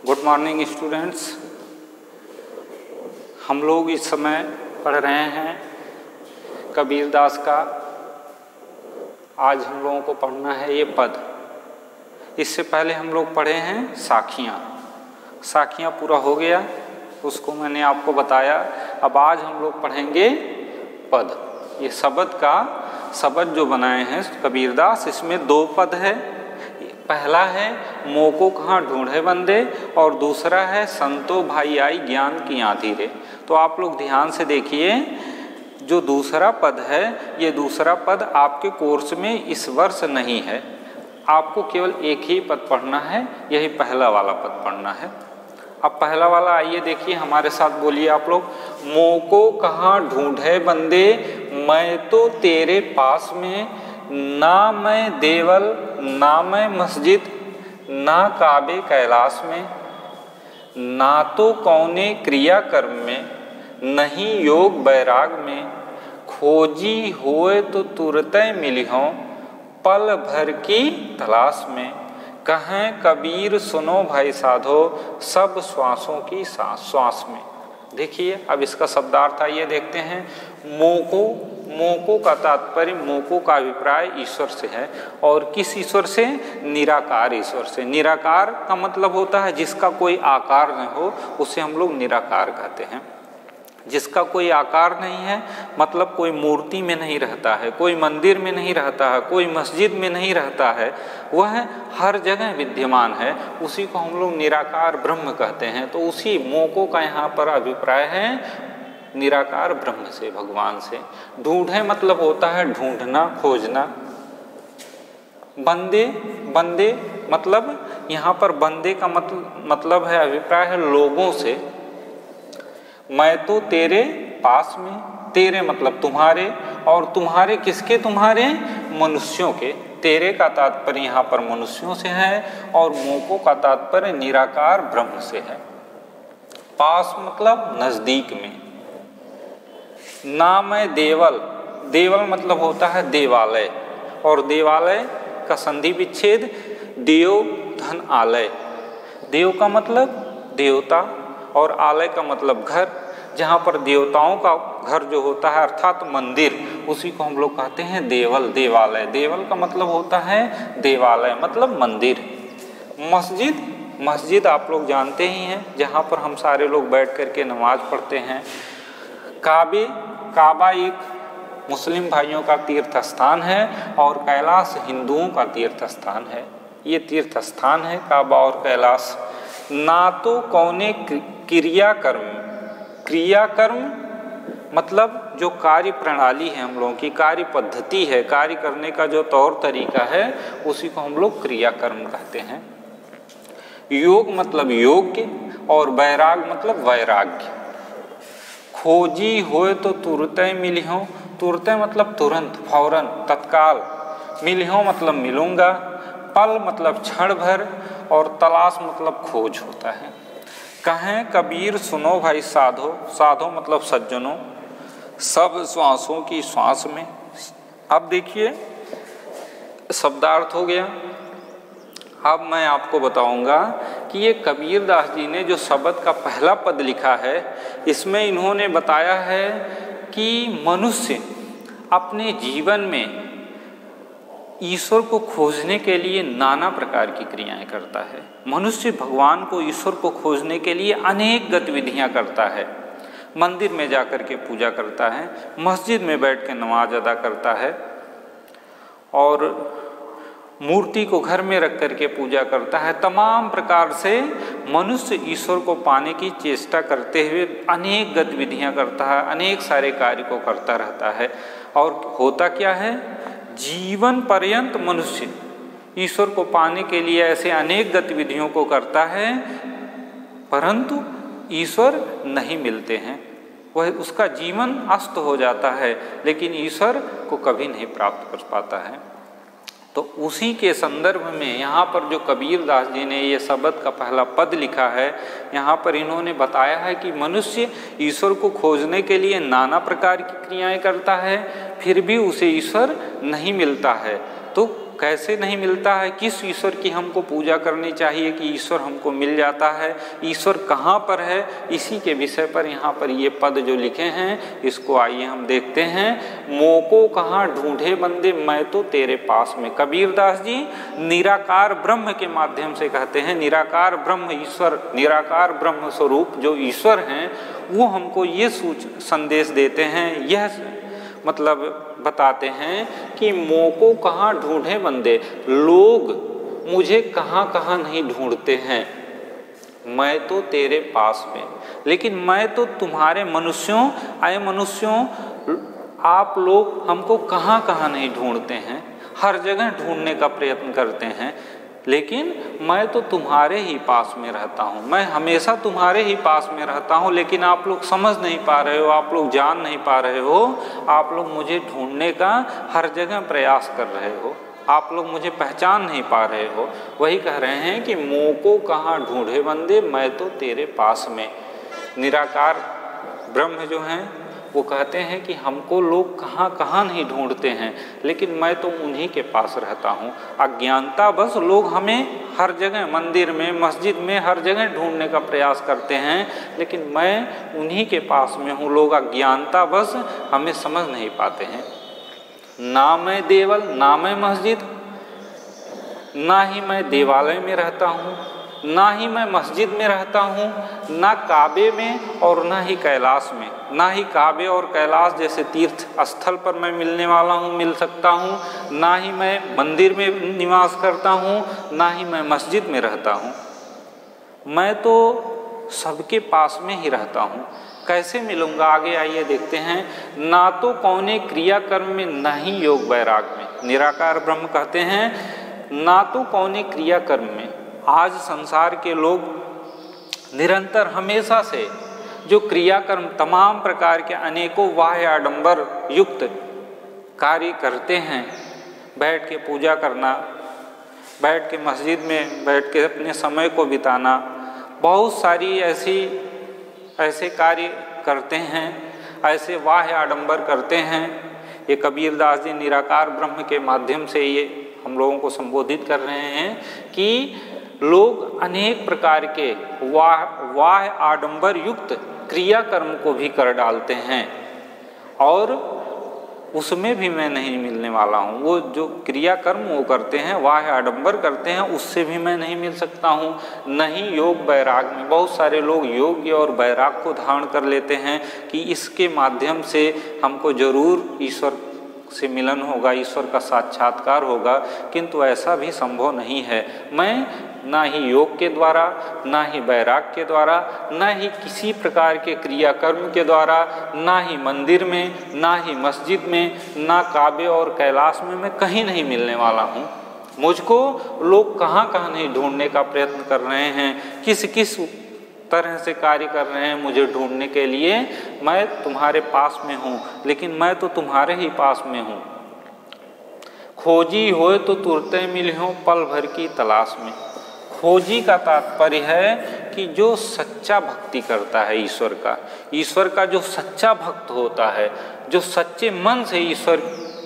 Good morning students. हम लोग इस समय पढ़ रहे हैं कबीरदास का। आज हम लोगों को पढ़ना है ये पद। इससे पहले हम लोग पढ़े हैं साखियाँ पूरा हो गया, उसको मैंने आपको बताया। अब आज हम लोग पढ़ेंगे पद। ये शब्द जो बनाए हैं कबीरदास, इसमें 2 पद है। पहला है मोको कहाँ ढूंढे बंदे और दूसरा है संतो भाई आई ज्ञान की आंधी रे। तो आप लोग ध्यान से देखिए, जो दूसरा पद है ये दूसरा पद आपके कोर्स में इस वर्ष नहीं है। आपको केवल एक ही पद पढ़ना है, यही पहला वाला पद पढ़ना है। अब पहला वाला आइए देखिए, हमारे साथ बोलिए आप लोग। मोको कहाँ ढूंढे बंदे, मैं तो तेरे पास में, ना मैं देवल ना मैं मस्जिद, ना काबे कैलाश में, ना तो कौने क्रिया कर्म में, नहीं योग बैराग में, खोजी होए तो तुरते मिली हों, पल भर की तलाश में, कहें कबीर सुनो भाई साधो, सब श्वासों की श्वास में। देखिए अब इसका शब्दार्थ आइए देखते हैं। मोको का तात्पर्य, मोको का अभिप्राय ईश्वर से है। और किस ईश्वर से? निराकार ईश्वर से। निराकार का मतलब होता है जिसका कोई आकार न हो, उसे हम लोग निराकार कहते हैं। जिसका कोई आकार नहीं है मतलब कोई मूर्ति में नहीं रहता है, कोई मंदिर में नहीं रहता है, कोई मस्जिद में नहीं रहता है, वह हर जगह विद्यमान है, उसी को हम लोग निराकार ब्रह्म कहते हैं। तो उसी मोको का यहाँ पर अभिप्राय है निराकार ब्रह्म से, भगवान से। ढूंढे मतलब होता है ढूंढना, खोजना। बंदे मतलब यहाँ पर बंदे का मतलब है, अभिप्राय है लोगों से। मैं तो तेरे पास में, तेरे मतलब तुम्हारे, और तुम्हारे किसके? तुम्हारे मनुष्यों के। तेरे का तात्पर्य यहाँ पर मनुष्यों से है और मोको का तात्पर्य निराकार ब्रह्म से है। पास मतलब नजदीक में। ना मैं देवल मतलब होता है देवालय, और देवालय का संधि विच्छेद देव धन आलय। देव का मतलब देवता और आलय का मतलब घर, जहाँ पर देवताओं का घर जो होता है अर्थात मंदिर, उसी को हम लोग कहते हैं देवालय। देवल का मतलब होता है देवालय मतलब मंदिर। मस्जिद आप लोग जानते ही हैं, जहाँ पर हम सारे लोग बैठ करके नमाज पढ़ते हैं। काबा एक मुस्लिम भाइयों का तीर्थ स्थान है और कैलाश हिंदुओं का तीर्थ स्थान है। ये तीर्थ स्थान है काबा और कैलाश। ना तो कौने क्रियाकर्म मतलब जो कार्य प्रणाली है, हम लोगों की कार्य पद्धति है, कार्य करने का जो तौर तरीका है, उसी को हम लोग क्रियाकर्म कहते हैं। योग मतलब योग्य और बैराग मतलब वैराग्य। खोजी होए तो तुरते मिली हो, तुरते मतलब तुरंत, फौरन, तत्काल। मिली हो मतलब मिलूंगा। पल मतलब क्षण भर, और तलाश मतलब खोज होता है। कहें कबीर सुनो भाई साधो मतलब सज्जनों, सब श्वासों की श्वास में। अब देखिए शब्दार्थ हो गया। अब मैं आपको बताऊंगा कि ये कबीरदास जी ने जो शब्द का पहला पद लिखा है, इसमें इन्होंने बताया है कि मनुष्य अपने जीवन में ईश्वर को खोजने के लिए नाना प्रकार की क्रियाएं करता है। मनुष्य भगवान को, ईश्वर को खोजने के लिए अनेक गतिविधियां करता है। मंदिर में जाकर के पूजा करता है, मस्जिद में बैठ के नमाज अदा करता है, और मूर्ति को घर में रख करके पूजा करता है। तमाम प्रकार से मनुष्य ईश्वर को पाने की चेष्टा करते हुए अनेक गतिविधियां करता है, अनेक सारे कार्य को करता रहता है। और होता क्या है, जीवन पर्यंत मनुष्य ईश्वर को पाने के लिए ऐसे अनेक गतिविधियों को करता है, परंतु ईश्वर नहीं मिलते हैं। वह उसका जीवन अस्त हो जाता है, लेकिन ईश्वर को कभी नहीं प्राप्त कर पाता है। तो उसी के संदर्भ में यहाँ पर जो कबीरदास जी ने ये शब्द का पहला पद लिखा है, यहाँ पर इन्होंने बताया है कि मनुष्य ईश्वर को खोजने के लिए नाना प्रकार की क्रियाएं करता है, फिर भी उसे ईश्वर नहीं मिलता है। तो कैसे नहीं मिलता है, किस ईश्वर की हमको पूजा करनी चाहिए कि ईश्वर हमको मिल जाता है, ईश्वर कहाँ पर है, इसी के विषय पर यहाँ पर ये पद जो लिखे हैं इसको आइए हम देखते हैं। मोको कहाँ ढूंढे बंदे, मैं तो तेरे पास में। कबीरदास जी निराकार ब्रह्म के माध्यम से कहते हैं, निराकार ब्रह्म ईश्वर, निराकार ब्रह्म स्वरूप जो ईश्वर हैं वो हमको ये संदेश देते हैं, यह मतलब बताते हैं कि मोको कहाँ ढूंढे बंदे, लोग मुझे कहाँ कहाँ नहीं ढूंढते हैं, मैं तो तेरे पास में। लेकिन मैं तो तुम्हारे मनुष्यों, आए मनुष्यों आप लोग हमको कहाँ कहाँ नहीं ढूंढते हैं, हर जगह ढूंढने का प्रयत्न करते हैं, लेकिन मैं तो तुम्हारे ही पास में रहता हूँ, मैं हमेशा तुम्हारे ही पास में रहता हूँ, लेकिन आप लोग समझ नहीं पा रहे हो, आप लोग जान नहीं पा रहे हो, आप लोग मुझे ढूंढने का हर जगह प्रयास कर रहे हो, आप लोग मुझे पहचान नहीं पा रहे हो। वही कह रहे हैं कि मोको कहाँ ढूंढे बंदे, मैं तो तेरे पास में। निराकार ब्रह्म जो हैं वो कहते हैं कि हमको लोग कहाँ कहाँ नहीं ढूंढते हैं, लेकिन मैं तो उन्हीं के पास रहता हूँ। अज्ञानता बस लोग हमें हर जगह, मंदिर में, मस्जिद में, हर जगह ढूंढने का प्रयास करते हैं, लेकिन मैं उन्हीं के पास में हूँ। लोग अज्ञानता बस हमें समझ नहीं पाते हैं। ना मैं देवल, ना मैं मस्जिद, ना ही मैं देवालय में रहता हूँ, ना ही मैं मस्जिद में रहता हूँ, ना काबे में और ना ही कैलाश में। ना ही काबे और कैलाश जैसे तीर्थ स्थल पर मैं मिलने वाला हूँ, मिल सकता हूँ, ना ही मैं मंदिर में निवास करता हूँ, ना ही मैं मस्जिद में रहता हूँ। मैं तो सबके पास में ही रहता हूँ। कैसे मिलूँगा, आगे आइए देखते हैं। ना तो कौने क्रियाकर्म में, ना ही योग वैराग में। निराकार ब्रह्म कहते हैं ना तो कौने क्रियाकर्म में। आज संसार के लोग निरंतर हमेशा से जो क्रियाकर्म, तमाम प्रकार के अनेकों बाह्य आडंबर युक्त कार्य करते हैं, बैठ के पूजा करना, बैठ के मस्जिद में बैठ के अपने समय को बिताना, बहुत सारी ऐसे कार्य करते हैं, ऐसे बाह्य आडंबर करते हैं। ये कबीरदास जी निराकार ब्रह्म के माध्यम से ये हम लोगों को संबोधित कर रहे हैं कि लोग अनेक प्रकार के वाह आडंबर युक्त क्रियाकर्म को भी कर डालते हैं, और उसमें भी मैं नहीं मिलने वाला हूँ। वो जो क्रियाकर्म वो करते हैं, वाह आडंबर करते हैं, उससे भी मैं नहीं मिल सकता हूँ। नहीं योग वैराग में। बहुत सारे लोग योग और वैराग को धारण कर लेते हैं कि इसके माध्यम से हमको जरूर ईश्वर से मिलन होगा, ईश्वर का साक्षात्कार होगा, किंतु ऐसा भी संभव नहीं है। मैं ना ही योग के द्वारा, ना ही वैराग के द्वारा, ना ही किसी प्रकार के क्रियाकर्म के द्वारा, ना ही मंदिर में, ना ही मस्जिद में, ना काबे और कैलाश में मैं कहीं नहीं मिलने वाला हूँ। मुझको लोग कहाँ कहाँ नहीं ढूंढने का प्रयत्न कर रहे हैं, किस किस तरह से कार्य कर रहे हैं मुझे ढूंढने के लिए। मैं तुम्हारे पास में हूँ, लेकिन मैं तो तुम्हारे ही पास में हूँ। खोजी होए तो तुरते मिलियो पल भर की तलाश में। खोजी का तात्पर्य है कि जो सच्चा भक्ति करता है ईश्वर का जो सच्चा भक्त होता है, जो सच्चे मन से ईश्वर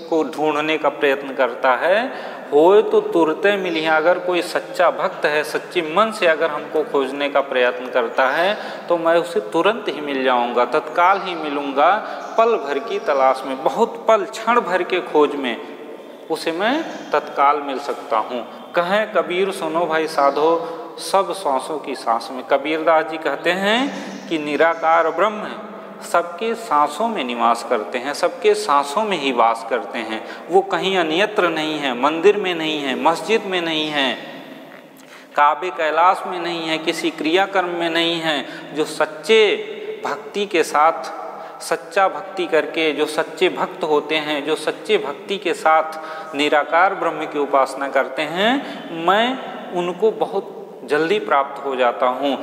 को ढूंढने का प्रयत्न करता है, होए तो तुरते मिलिए। अगर कोई सच्चा भक्त है, सच्चे मन से अगर हमको खोजने का प्रयत्न करता है तो मैं उसे तुरंत ही मिल जाऊंगा, तत्काल ही मिलूंगा। पल भर की तलाश में, बहुत पल, क्षण भर के खोज में उसे मैं तत्काल मिल सकता हूँ। कहें कबीर सुनो भाई साधो, सब सांसों की सांस में। कबीरदास जी कहते हैं कि निराकार ब्रह्म सबके सांसों में निवास करते हैं, सबके सांसों में ही वास करते हैं। वो कहीं अन्यत्र नहीं है, मंदिर में नहीं है, मस्जिद में नहीं है, काबे कैलाश में नहीं है, किसी क्रियाकर्म में नहीं है। जो सच्चे भक्ति के साथ, सच्चा भक्ति करके जो सच्चे भक्त होते हैं, जो सच्चे भक्ति के साथ निराकार ब्रह्म की उपासना करते हैं, मैं उनको बहुत जल्दी प्राप्त हो जाता हूँ।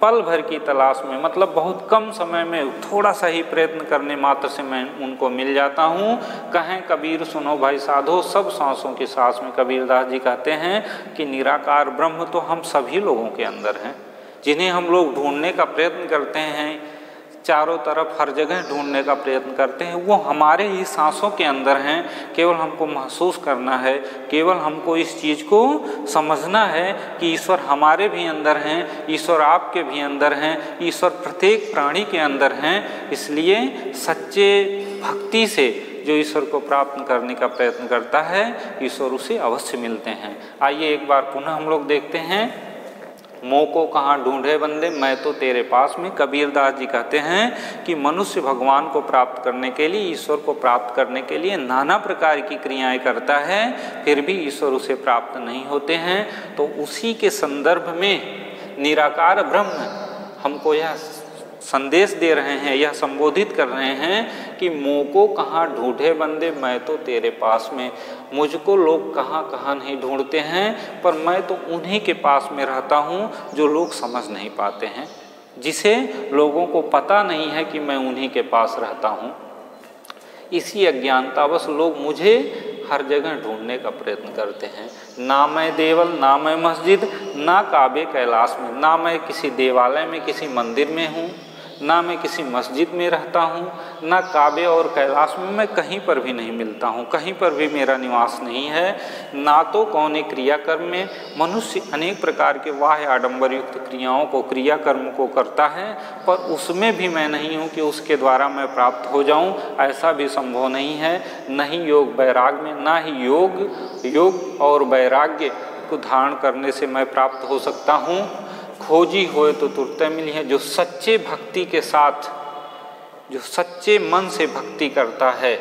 पल भर की तलाश में मतलब बहुत कम समय में, थोड़ा सा ही प्रयत्न करने मात्र से मैं उनको मिल जाता हूँ। कहें कबीर सुनो भाई साधो, सब सांसों की सांस में। कबीरदास जी कहते हैं कि निराकार ब्रह्म तो हम सभी लोगों के अंदर हैं, जिन्हें हम लोग ढूंढने का प्रयत्न करते हैं, चारों तरफ हर जगह ढूंढने का प्रयत्न करते हैं, वो हमारे ही सांसों के अंदर हैं। केवल हमको महसूस करना है, केवल हमको इस चीज़ को समझना है कि ईश्वर हमारे भी अंदर हैं, ईश्वर आपके भी अंदर हैं, ईश्वर प्रत्येक प्राणी के अंदर हैं। इसलिए सच्चे भक्ति से जो ईश्वर को प्राप्त करने का प्रयत्न करता है, ईश्वर उसे अवश्य मिलते हैं। आइए एक बार पुनः हम लोग देखते हैं, मोह को कहाँ ढूंढे बंदे, मैं तो तेरे पास में। कबीरदास जी कहते हैं कि मनुष्य भगवान को प्राप्त करने के लिए, ईश्वर को प्राप्त करने के लिए नाना प्रकार की क्रियाएं करता है, फिर भी ईश्वर उसे प्राप्त नहीं होते हैं। तो उसी के संदर्भ में निराकार ब्रह्म हमको यह संदेश दे रहे हैं, यह संबोधित कर रहे हैं कि मोह को कहाँ ढूंढे बंदे, मैं तो तेरे पास में। मुझको लोग कहाँ कहाँ नहीं ढूंढते हैं, पर मैं तो उन्हीं के पास में रहता हूँ जो लोग समझ नहीं पाते हैं, जिसे लोगों को पता नहीं है कि मैं उन्हीं के पास रहता हूँ। इसी अज्ञानतावश लोग मुझे हर जगह ढूंढने का प्रयत्न करते हैं। ना मैं देवल, ना मैं मस्जिद, ना काबे कैलाश में। ना मैं किसी देवालय में, किसी मंदिर में हूँ, ना मैं किसी मस्जिद में रहता हूँ, ना काबे और कैलाश में, मैं कहीं पर भी नहीं मिलता हूँ, कहीं पर भी मेरा निवास नहीं है। ना तो कौन क्रियाकर्म में, मनुष्य अनेक प्रकार के बाह्य आडंबर युक्त क्रियाओं को, क्रियाकर्म को करता है, पर उसमें भी मैं नहीं हूँ कि उसके द्वारा मैं प्राप्त हो जाऊँ, ऐसा भी संभव नहीं है। नहीं योग वैराग्य में, ना ही योग और वैराग्य को धारण करने से मैं प्राप्त हो सकता हूँ। खोजी होए तो तुरते मिली है। जो सच्चे भक्ति के साथ, जो सच्चे मन से भक्ति करता है,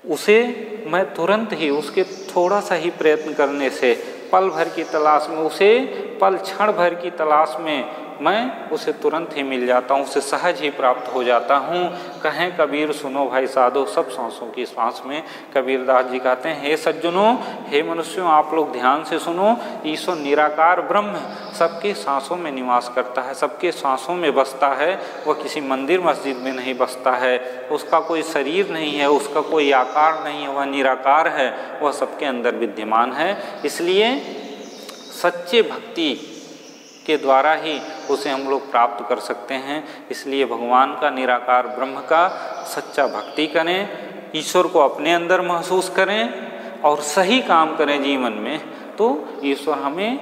उसे मैं तुरंत ही, उसके थोड़ा सा ही प्रयत्न करने से, पल भर की तलाश में, उसे पल क्षण भर की तलाश में मैं उसे तुरंत ही मिल जाता हूँ, उसे सहज ही प्राप्त हो जाता हूँ। कहें कबीर सुनो भाई साधो, सब सांसों की सांस में। कबीरदास जी कहते हैं, हे सज्जनों, हे मनुष्यों, आप लोग ध्यान से सुनो। ईश्वर निराकार ब्रह्म सबके सांसों में निवास करता है, सबके सांसों में बसता है। वह किसी मंदिर मस्जिद में नहीं बसता है, उसका कोई शरीर नहीं है, उसका कोई आकार नहीं है, वह निराकार है, वह सबके अंदर विद्यमान है। इसलिए सच्चे भक्ति के द्वारा ही उसे हम लोग प्राप्त कर सकते हैं। इसलिए भगवान का, निराकार ब्रह्म का सच्चा भक्ति करें, ईश्वर को अपने अंदर महसूस करें और सही काम करें जीवन में, तो ईश्वर हमें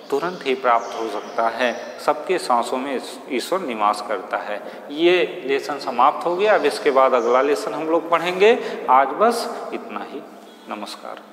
तुरंत ही प्राप्त हो सकता है। सबके सांसों में ईश्वर निवास करता है। ये लेसन समाप्त हो गया। अब इसके बाद अगला लेसन हम लोग पढ़ेंगे। आज बस इतना ही। नमस्कार।